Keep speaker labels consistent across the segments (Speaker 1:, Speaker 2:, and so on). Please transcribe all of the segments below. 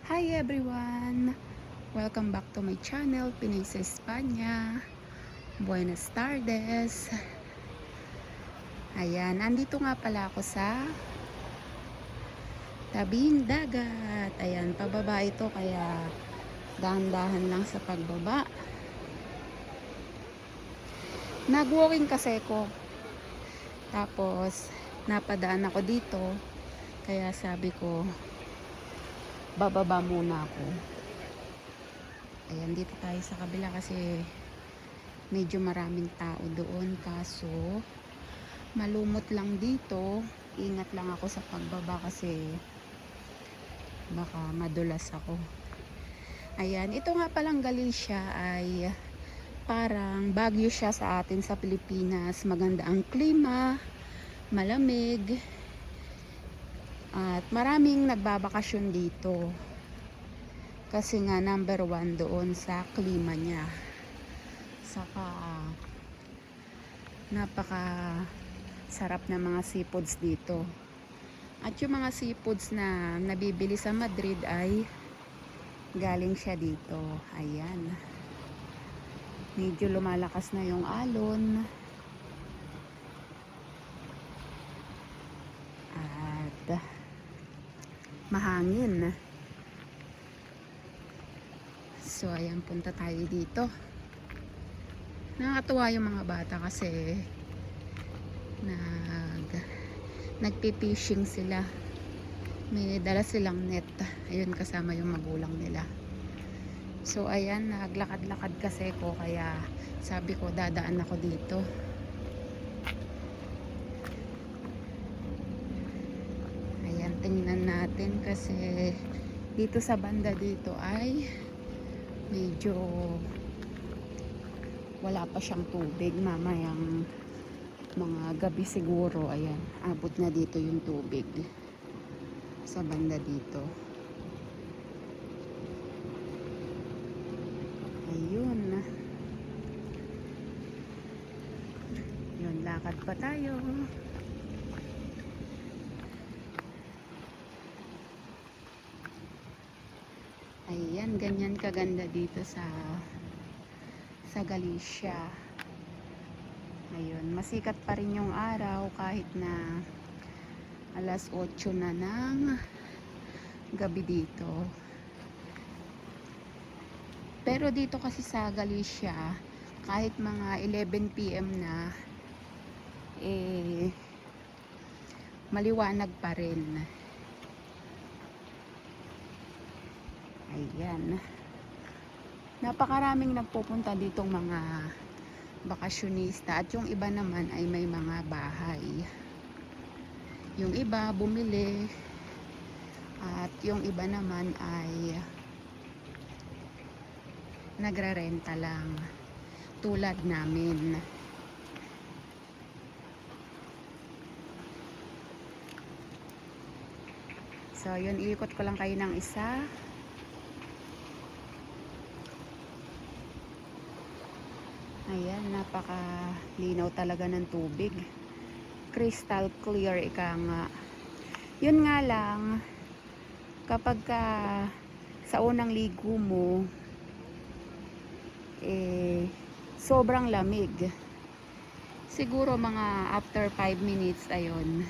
Speaker 1: Hi everyone! Welcome back to my channel, Pinay sa Espanya. Buenas tardes. Ayan, nandito nga pala ako sa tabing dagat. Ayan, pababa ito kaya dahan-dahan lang sa pagbaba. Nag-walking kasi ko. Tapos, napadaan ako dito. Kaya sabi ko, bababa muna ako. Ayan, dito tayo sa kabila kasi medyo maraming tao doon, kaso malumot lang dito. Ingat lang ako sa pagbaba kasi baka madulas ako. Ayan, ito nga palang Galicia ay parang Baguio siya sa atin sa Pilipinas. Maganda ang klima, malamig, at maraming nagbabakasyon dito kasi nga number 1 doon sa klima niya. Saka napaka sarap na mga seafoods dito. At yung mga seafoods na nabibili sa Madrid ay galing siya dito. Ayan. Medyo lumalakas na yung alon. At mahangin. So, ayan, punta tayo dito. Nakakatuwa yung mga bata kasi nagpi-fishing sila. May dala silang net. Ayun, kasama yung magulang nila. So, ayan, naglakad-lakad kasi ko kaya sabi ko dadaan ako dito. Ayan, tingnan natin kasi dito sa banda dito ay medyo wala pa siyang tubig. Mamayang mga gabi siguro, ayan, abot na dito yung tubig sa banda dito. Ayun. Yun, lakad pa tayo. Ayan, ganyan kaganda dito sa Galicia. Ayun, masikat pa rin yung araw kahit na alas 8 na ng gabi dito. Pero dito kasi sa Galicia, kahit mga 11 PM na, maliwanag pa rin. Ayan. Napakaraming nagpupunta ditong mga bakasyonista at yung iba naman ay may mga bahay. Yung iba bumili at yung iba naman ay nagrerenta lang tulad namin. So yun, iikot ko lang kayo ng isa. Ayan, napaka-linaw talaga ng tubig. Crystal clear, ika nga. Yun nga lang, kapag sa unang ligo mo, sobrang lamig. Siguro mga after 5 minutes, ayun,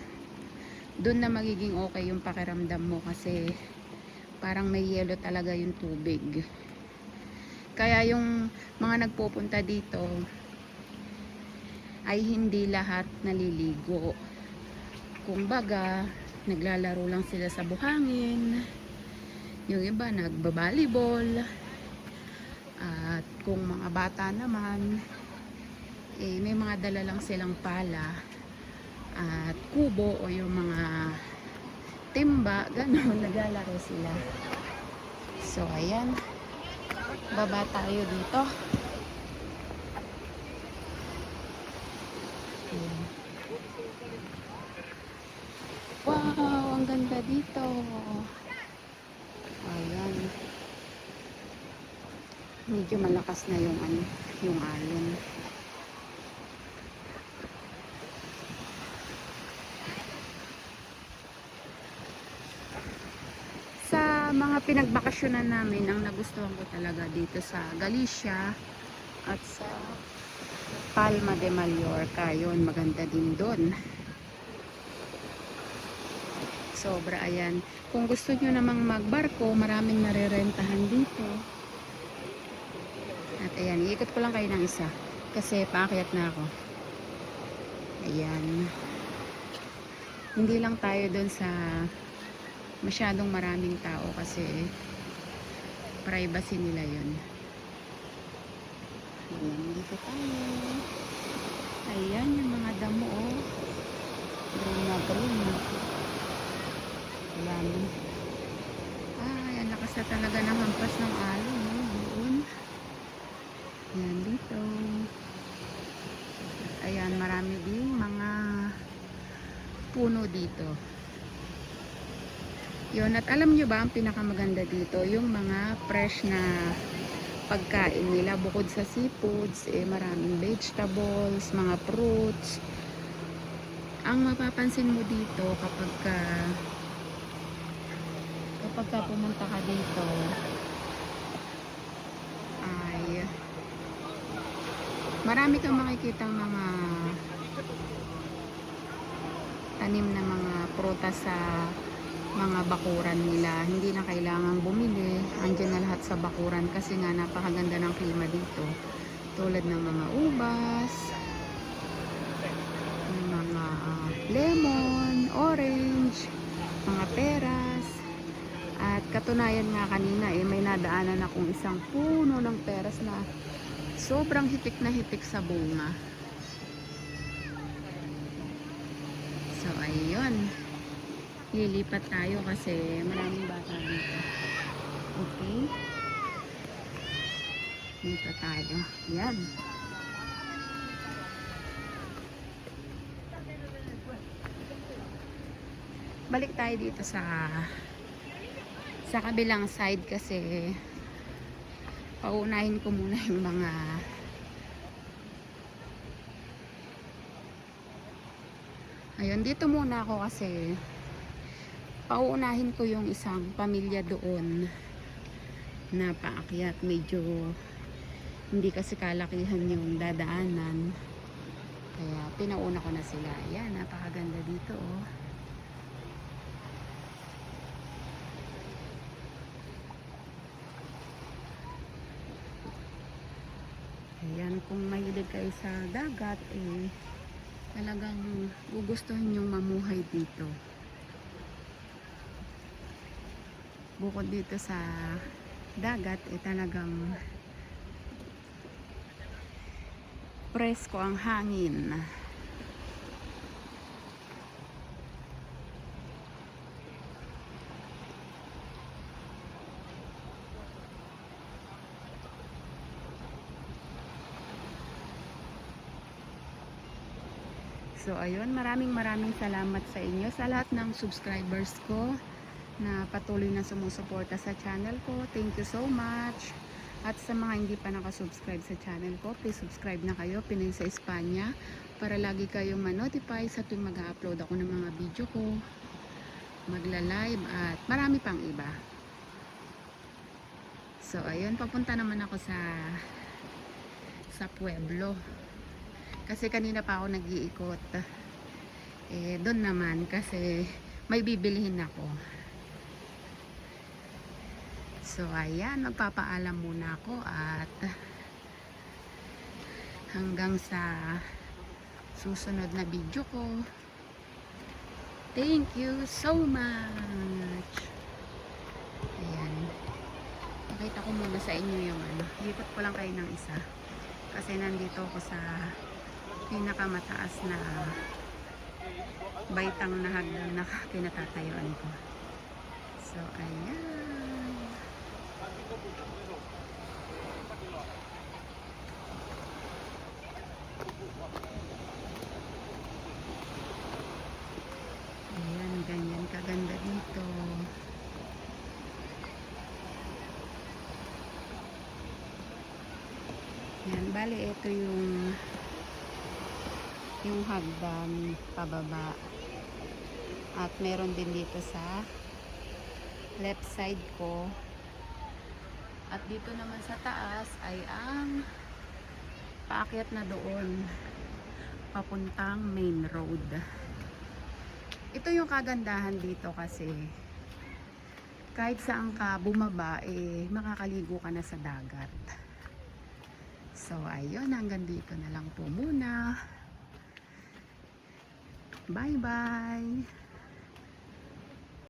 Speaker 1: dun na magiging okay yung pakiramdam mo kasi parang may yelo talaga yung tubig. Kaya yung mga nagpupunta dito ay hindi lahat naliligo. Kumbaga, naglalaro lang sila sa buhangin. Yung iba nagba-volleyball. At kung mga bata naman, may mga dala lang silang pala at kubo o yung mga timba, gano'n, naglalaro sila. So, ayan. Baba tayo dito. Ayan. Wow, ang ganda dito. Ayan. Medyo malakas na yung alon. Sa mga pinagbakasyonan namin, ang nagustuhan ko talaga dito sa Galicia at sa Palma de Mallorca. Yun, maganda din doon. Sobra, ayan. Kung gusto nyo namang magbarko, maraming narerentahan dito. At ayan, iikot ko lang kayo ng isa kasi paakyat na ako. Ayan. Hindi lang tayo doon sa masyadong maraming tao kasi privacy nila yun. Ayan, dito tayo. Ayan, yung mga damo, oh. Green na green. Ayan. Ay, ang lakas na talaga ng hampas ng alon, no? Doon. Ayan, dito. Ayan, marami din mga puno dito. Yun, at alam nyo ba ang pinakamaganda dito? Yung mga fresh na pagkain nila. Bukod sa seafoods, maraming vegetables, mga fruits. Ang mapapansin mo dito kapag pumunta ka dito ay marami kang makikitang mga tanim na mga prutas sa mga bakuran nila. Hindi na kailangang bumili, andyan na lahat sa bakuran kasi nga napakaganda ng klima dito, tulad ng mga ubas, mga lemon, orange, mga peras. At katunayan nga kanina may nadaanan akong isang puno ng peras na sobrang hitik na hitik sa bunga. So ayun, lilipat tayo kasi maraming bata dito. Okay, dito tayo. Yan. Balik tayo dito sa kabilang side kasi paunahin ko muna yung mga ayun, dito muna ako kasi pauunahin ko yung isang pamilya doon na paakyat. Medyo hindi kasi kalakihan yung dadaanan, kaya pinauna ko na sila. Ayan, napakaganda dito, oh. Ayan, kung mahilig kayo sa dagat, talagang gugustuhin yung mamuhay dito. Bukod dito sa dagat, talagang presko ang hangin. So ayun, maraming salamat sa inyo, sa lahat ng subscribers ko na patuloy na sumusuporta sa channel ko. Thank you so much. At sa mga hindi pa nakasubscribe sa channel ko, please subscribe na kayo, Pinoy sa Espanya, para lagi kayong ma-notify sa tuwing mag-upload ako ng mga video ko, magla-live at marami pang iba. So ayun, papunta naman ako sa pueblo. Kasi kanina pa ako nag-iikot. Doon naman kasi may bibilihin ako. So ayan, magpapaalam muna ako at hanggang sa susunod na video ko. Thank you so much. Ayan. Pakita ko muna sa inyo yung lipat ko lang kayo ng isa. Kasi nandito ako sa pinakamataas na baitang na hagdan na kinatatayuan ko. So ayan, ayan, ganyan kaganda dito. Yan, bali ito yung hagdan pababa, at meron din dito sa left side ko. At dito naman sa taas ay ang paakyat na doon papuntang main road. Ito yung kagandahan dito kasi kahit saan ka bumaba makakaligo ka na sa dagat. So ayun, hanggang dito na lang po muna. Bye bye.